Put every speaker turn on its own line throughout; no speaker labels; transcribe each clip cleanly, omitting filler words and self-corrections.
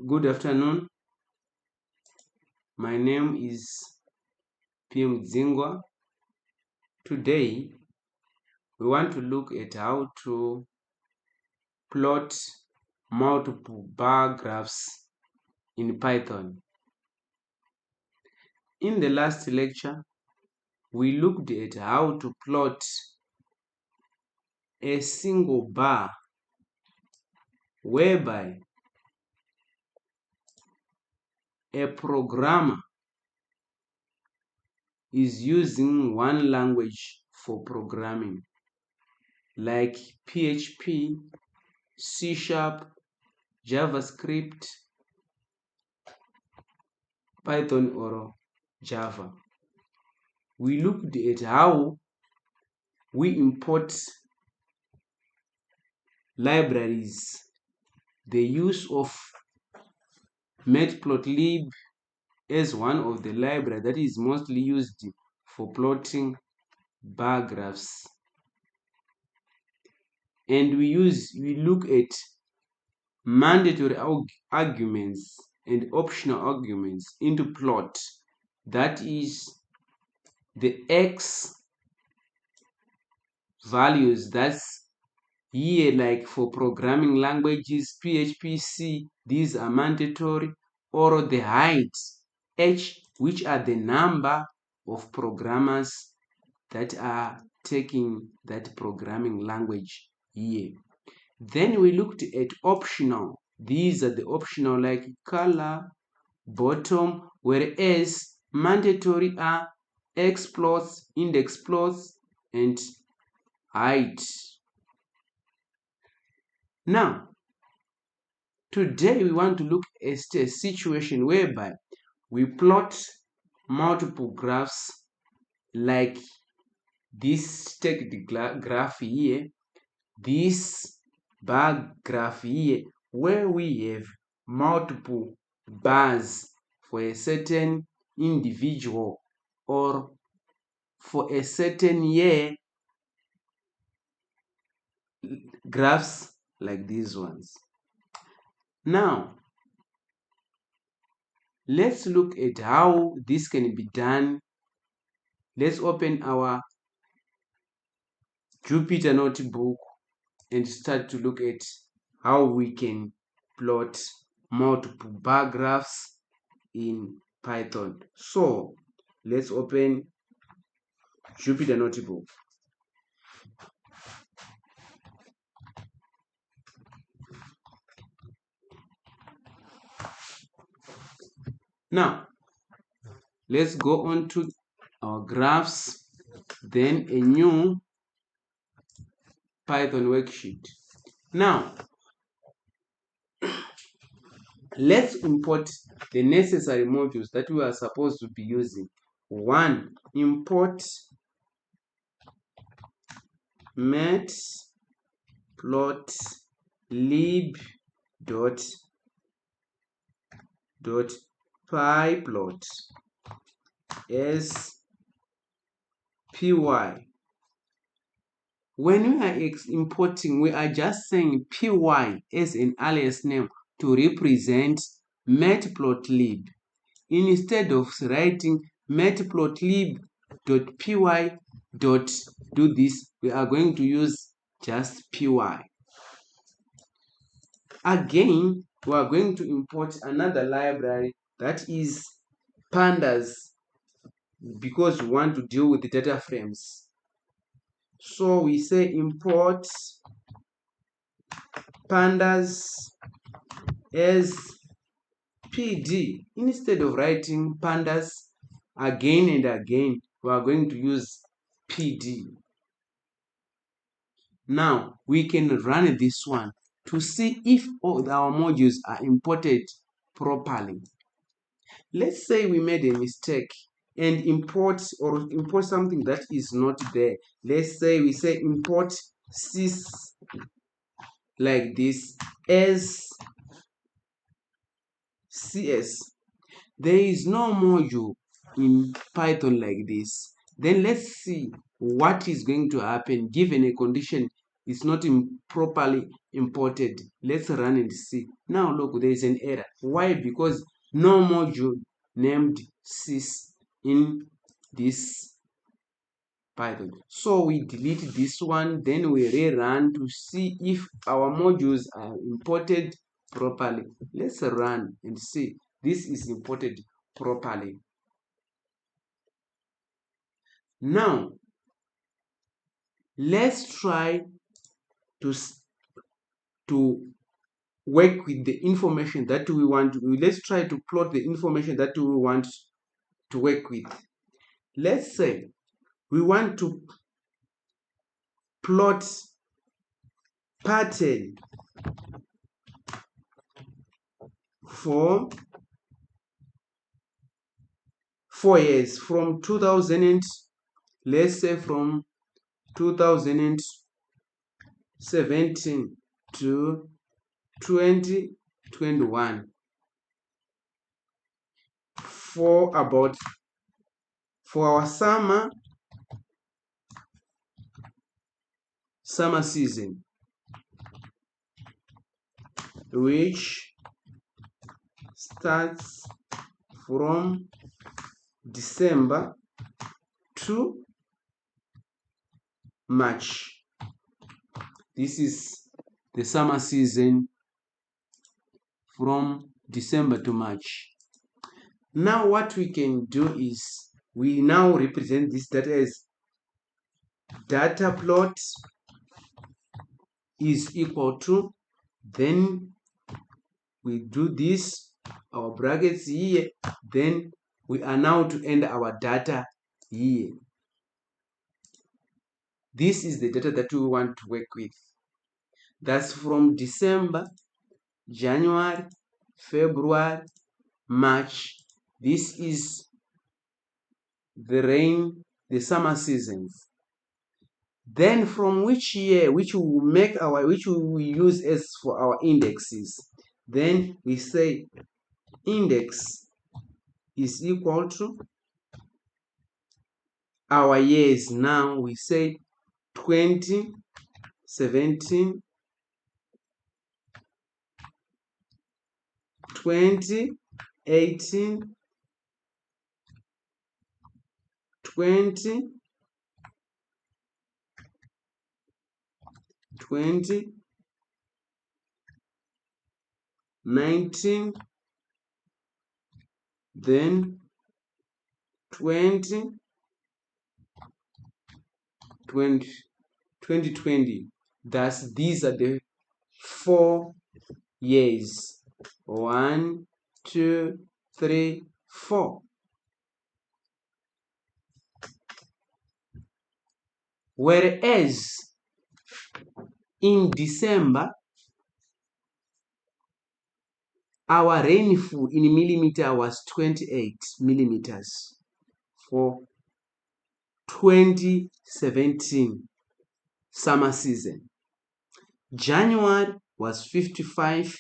Good afternoon. My name is PM Zingwa. Today, we want to look at how to plot multiple bar graphs in Python. In the last lecture, we looked at how to plot a single bar whereby a programmer is using one language for programming, like PHP, C#, JavaScript, Python or Java. We looked at how we import libraries, the use of matplotlib as one of the libraries that is mostly used for plotting bar graphs. And we look at mandatory arguments and optional arguments into plot, that is the X values. That's here, like for programming languages, PHP, C, these are mandatory, or the height, H, which are the number of programmers that are taking that programming language here. Then we looked at optional. These are the optional, like color, bottom, whereas mandatory are exploits, index plots, and height. Now, today we want to look at a situation whereby we plot multiple graphs like this stacked graph here, this bar graph here, where we have multiple bars for a certain individual or for a certain year, graphs like these ones. Now, let's look at how this can be done. Let's open our Jupyter Notebook and start to look at how we can plot multiple bar graphs in Python. So let's open Jupyter Notebook. Now, let's go on to our graphs, then a new Python worksheet. Now, let's import the necessary modules that we are supposed to be using. One, import matplotlib.pyplot as py. When we are importing, we are just saying py as an alias name to represent matplotlib, instead of writing matplotlib.py.do this. We are going to use just py. Again, we are going to import another library, that is pandas, because we want to deal with the data frames. So we say import pandas as pd. Instead of writing pandas again and again, we are going to use pd. Now we can run this one to see if all our modules are imported properly. Let's say we made a mistake and import something that is not there. Let's say we say import sys like this as cs. There is no module in Python like this. Then let's see what is going to happen given a condition it's not properly imported. Let's run and see. Now look, there is an error. Why? Because no module named sys in this Python. So we delete this one, then we rerun to see if our modules are imported properly. Let's run and see. This is imported properly. Now, let's try to work with the information that we want. Let's try to plot the information that we want to work with. Let's say we want to plot pattern for 4 years from 2000 and let's say from 2017 to 2021 for our summer season, which starts from December to March. This is the summer season from December to March. Now what we can do is we now represent this data as data plot is equal to, then we do this, our brackets here, then we are now to end our data here. This is the data that we want to work with. That's from December, January, February, March. This is the summer seasons. Then from which year, which we will use as for our indexes. Then we say index is equal to our years. Now we say 2017, 2018, 2019, then 2020. Thus, these are the 4 years. 1, 2, 3, 4. Whereas in December, our rainfall in millimeter was 28 millimeters for 2017 summer season. January was 55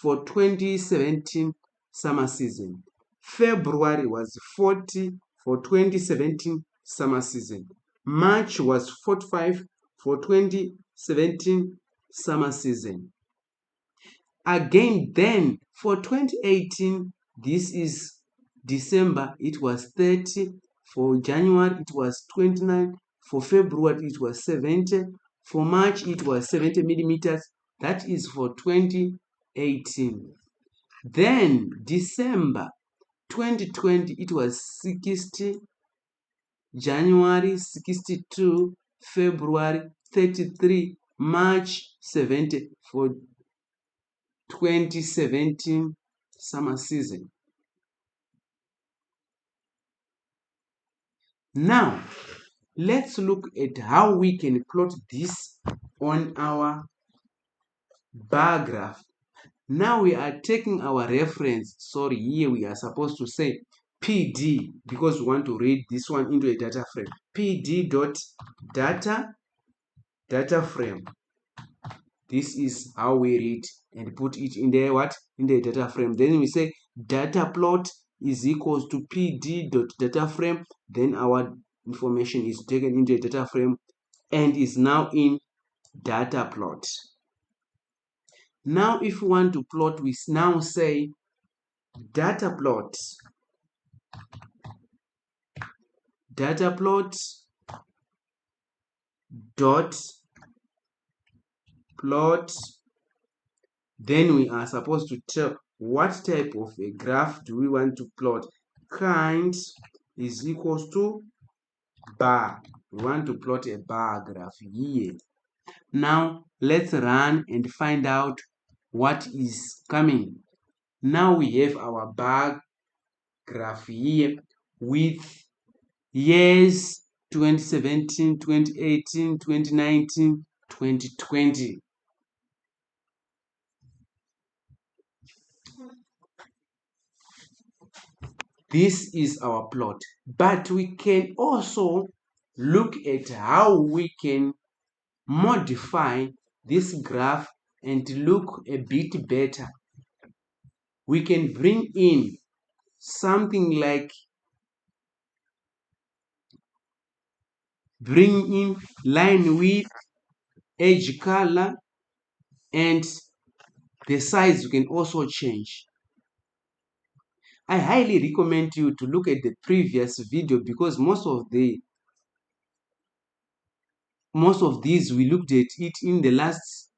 for 2017 summer season. February was 40 for 2017 summer season. March was 45 for 2017 summer season. Again, then for 2018, this is December, it was 30. For January, it was 29. For February, it was 70. For March, it was 70 millimeters. That is for 2018. Then December 2020, it was 60. January 62. February 33. March 70 for 2017 summer season. Now, let's look at how we can plot this on our bar graph. Now we are taking our reference. Sorry, here we are supposed to say PD because we want to read this one into a data frame. PD.data frame. This is how we read and put it in the in the data frame. Then we say data plot is equals to pd.data frame. Then our information is taken into a data frame and is now in data plot. Now if we want to plot, we now say data plot dot plot. Then we are supposed to tell what type of a graph do we want to plot. Kind is equals to bar. We want to plot a bar graph here. Now let's run and find out what is coming. Now we have our bar graph here with years 2017, 2018, 2019, 2020. This is our plot, but we can also look at how we can modify this graph and look a bit better. We can bring in something like line width, edge color, and the size you can also change. I highly recommend you to look at the previous video because most of these we looked at it in the last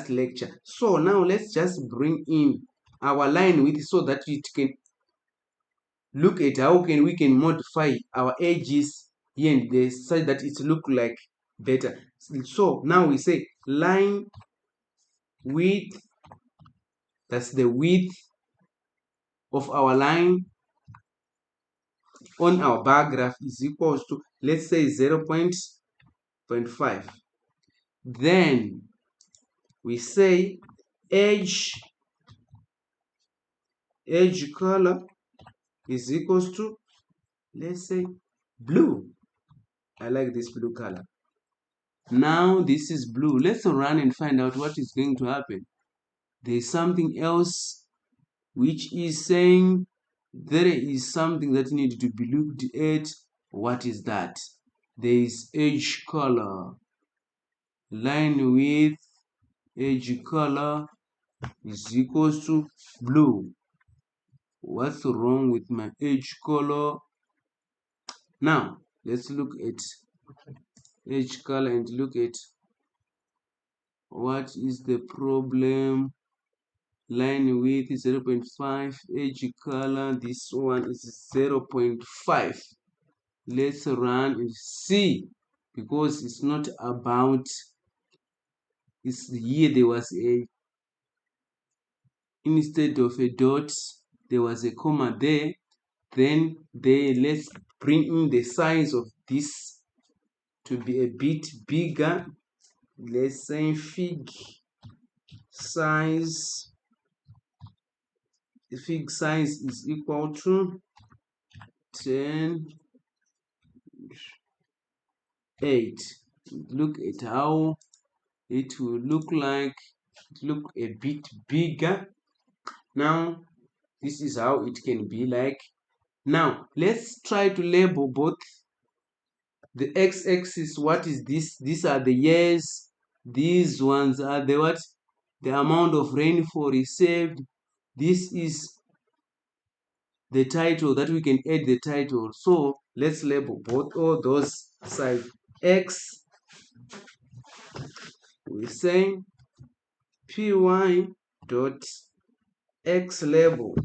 lecture. So now let's just bring in our line width so that it can look at how we can modify our edges here and there such that it look like better. So now we say line width, that's the width of our line on our bar graph, is equals to, let's say, 0.5. Then we say edge color is equals to, let's say, blue. I like this blue color. Now this is blue. Let's run and find out what is going to happen. There's something else which is saying there is something that needs to be looked at. What is that? There is edge color. Line width, edge color is equals to blue. What's wrong with my edge color? Now let's look at edge color and look at what is the problem. Line width is 0.5, edge color, this one is 0.5. Let's run and see, because it's not about, it's here there was a, instead of a dot there was a comma there. Then let's bring in the size of this to be a bit bigger. Let's say fig size is equal to 10:8. Look at how it will look like. It look a bit bigger. Now this is how it can be like. Now let's try to label both. The x-axis, what is this? These are the years. These ones are the what? The amount of rainfall received. This is the title that we can add the title. So let's label both all those sides. X, we say py dot x label.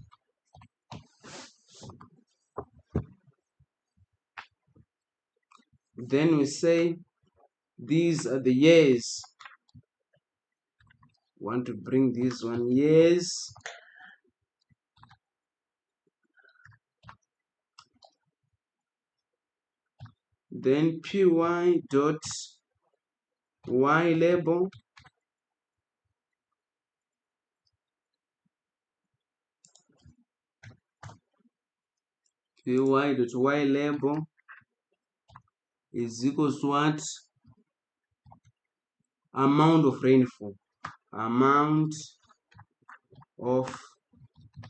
Then we say these are the years. Want to bring this one years. Then py dot y label. Py dot y label is equals to what? Amount of rainfall. Amount of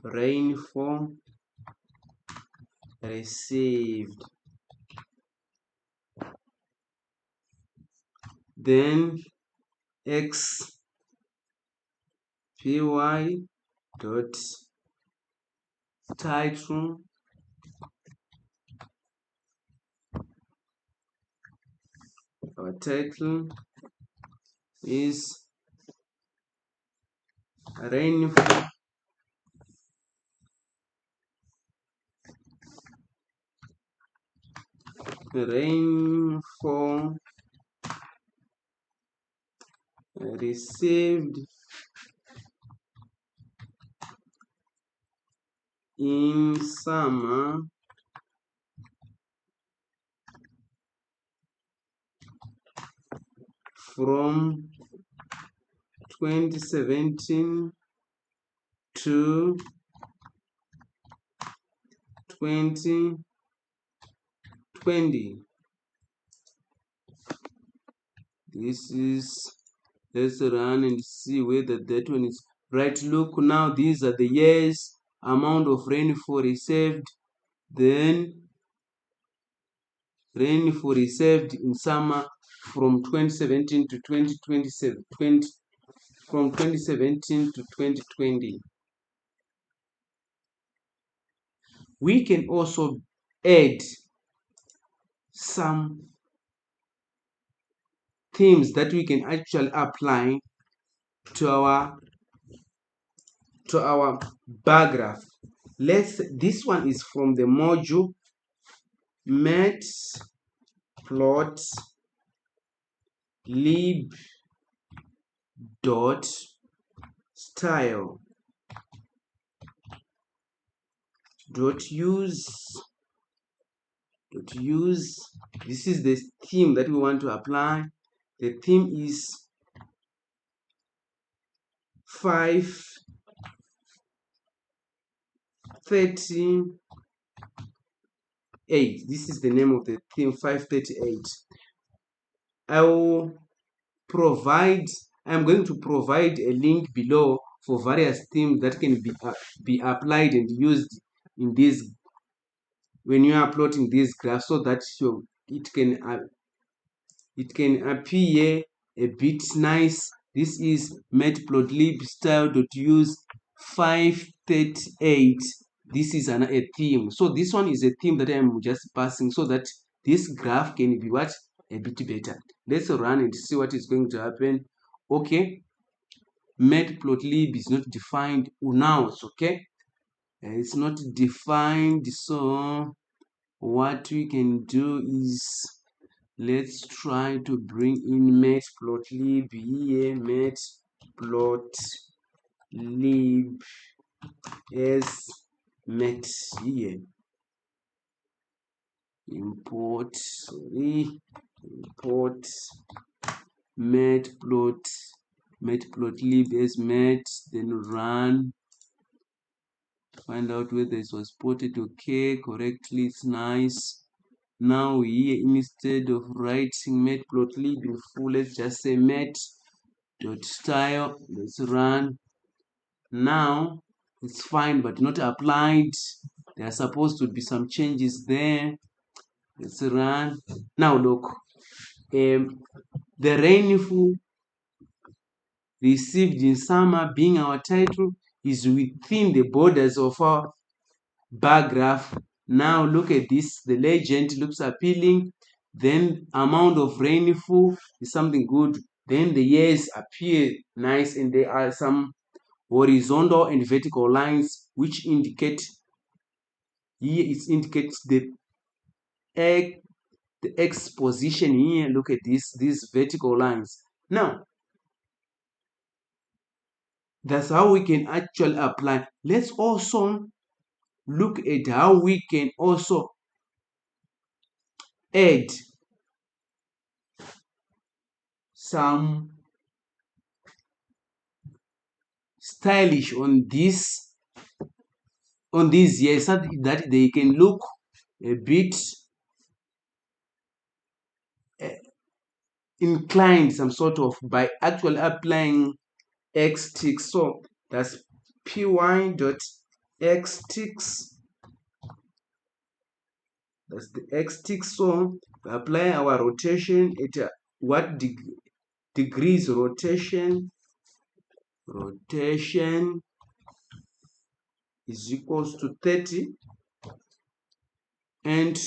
rainfall received. Then x py dot title our title is rainfall received in summer from 2017 to 2020. This is, let's run and see whether that one is right. Look now, these are the years, amount of rainfall received, then rainfall received in summer from 2017 to 2027, from 2017 to 2020. We can also add some themes that we can actually apply to our bar graph. This one is from the module matplotlib dot style dot use. This is the theme that we want to apply. The theme is 538. This is the name of the theme, 538. I'm going to provide a link below for various themes that can be applied and used in this when you are plotting this graph, so that it can appear a bit nice. This is matplotlib style.use 538. This is a theme. So this one is a theme that I'm just passing so that this graph can be what? A bit better. Let's run and see what is going to happen. Okay. Matplotlib is not defined now. It's okay. It's not defined. So what we can do is, let's try to bring in matplotlib here. Matplotlib as mat here. Import matplotlib as mat, then run. Find out whether it was ported okay correctly. It's nice. Now here, instead of writing matplotlib in full, let's just say mat.style. Let's run. Now it's fine, but not applied. There are supposed to be some changes there. Let's run. Now look, the rainfall received in summer, being our title, is within the borders of our bar graph. Now look at this. The legend looks appealing. Then amount of rainfall is something good. Then the years appear nice, and there are some horizontal and vertical lines which indicate, here it indicates the x position here. Look at these vertical lines. Now that's how we can actually apply. Let's also look at how we can also add some stylish on these here, so that they can look a bit inclined, some sort of, by actually applying xtick. So that's py.xticks. That's the xtick. So we apply our rotation at what degree? degrees rotation is equals to 30, and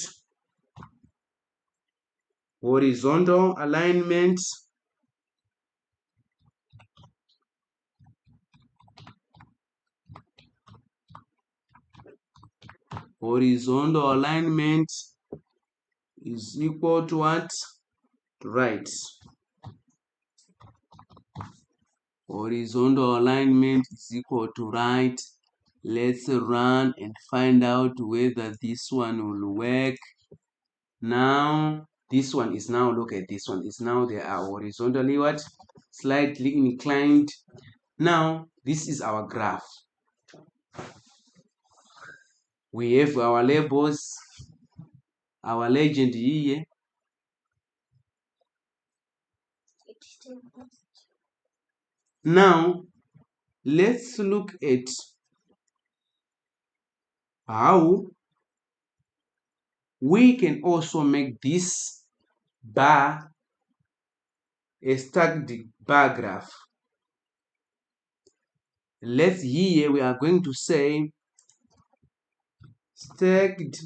horizontal alignment is equal to what? Right. Horizontal alignment is equal to right. Let's run and find out whether this one will work. Now this one is now, look at this one, is now they are horizontally what? Slightly inclined. Now this is our graph. We have our labels, our legend here. Now let's look at how we can also make this bar a stacked bar graph. Let's here we are going to say stacked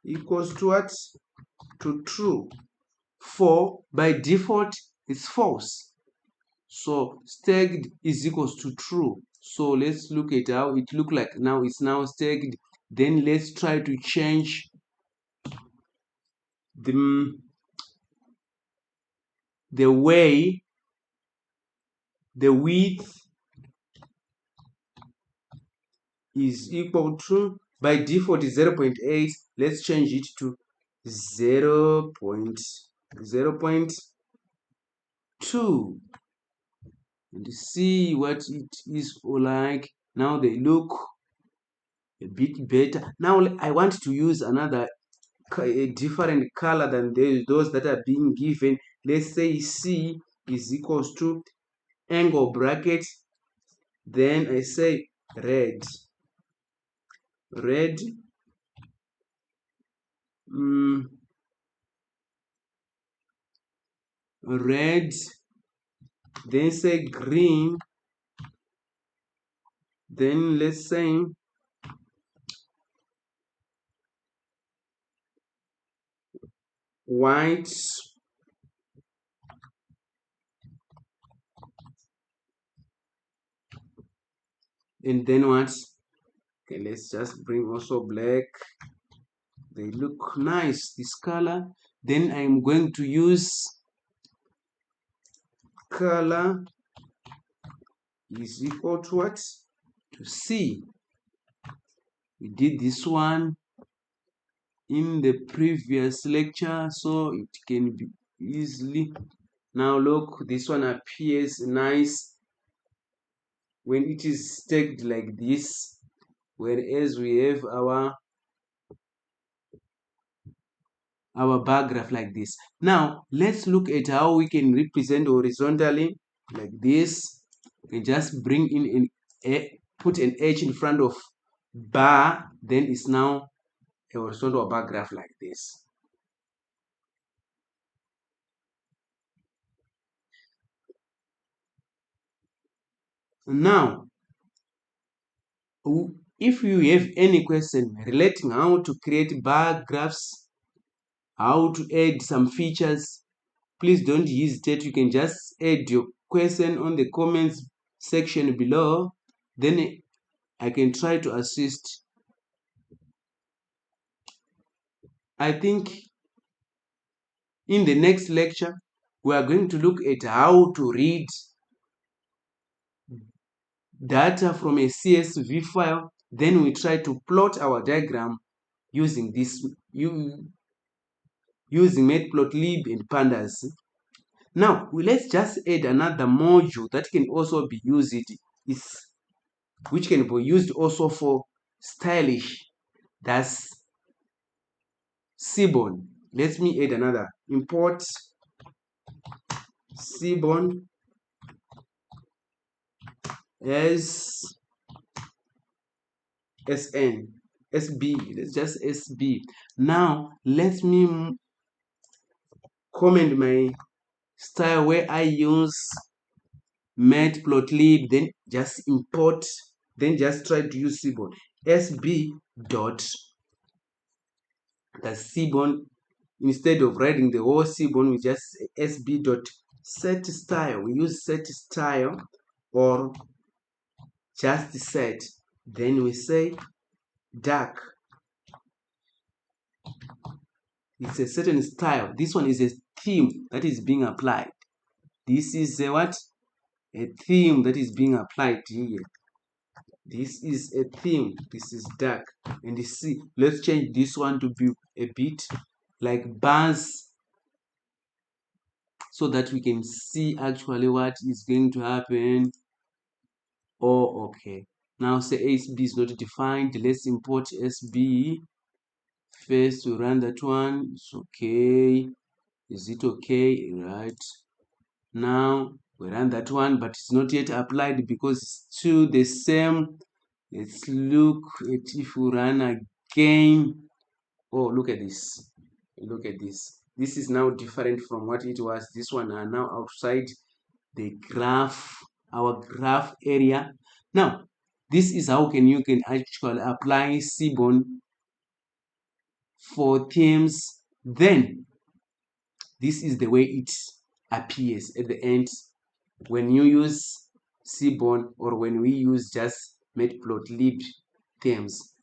equals to what? To true. For by default it's false. So stacked is equals to true. So let's look at how it look like now. It's now stacked. Then let's try to change the way the width is equal to, by default is 0.8. Let's change it to 0.2 and see what it is like. Now they look a bit better. Now I want to use another a different color than those that are being given. Let's say C is equals to angle bracket, then I say red then say green, then let's say white, and then what? Okay, let's just bring also black. They look nice, this color. Then I'm going to use color is equal to what? To C. We did this one in the previous lecture, so it can be easily. Now look, this one appears nice when it is stacked like this, whereas we have our bar graph like this. Now let's look at how we can represent horizontally like this. We can just bring in put an H in front of bar, then it's now a horizontal bar graph like this. Now if you have any question relating how to create bar graphs, how to add some features, please don't hesitate. You can just add your question on the comments section below, then I can try to assist. I think in the next lecture we are going to look at how to read data from a CSV file, then we try to plot our diagram using this using matplotlib and pandas. Now let's just add another module that can also be used, which can be used also for stylish, that's Seaborn. Let me add another. Import Seaborn as SN. SB. Let's just SB. Now let me comment my style where I use matplotlib, then just import, then just try to use Seaborn. SB dot the Seaborn. Instead of writing the whole Seaborn, we just say SB dot set style. We use set style or just set. Then we say dark. It's a certain style. This one is a theme that is being applied. This is a what? A theme that is being applied here. This is a theme. This is dark. And you see, let's change this one to be a bit like bars so that we can see actually what is going to happen. Oh, okay. Now say SB is not defined. Let's import SB. First to run that one. It's okay. Is it okay? Right. Now we run that one, but it's not yet applied because it's still the same. Let's look at if we run again. Oh, look at this. Look at this. This is now different from what it was. This one are now outside the graph, our graph area. Now, this is how you can actually apply Seaborn for themes. Then, this is the way it appears at the end when you use Seaborn or when we use just matplotlib themes.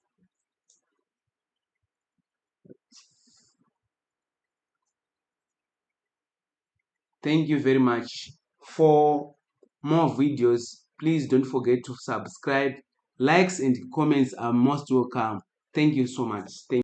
Thank you very much. For more videos, please don't forget to subscribe. Likes and comments are most welcome. Thank you so much.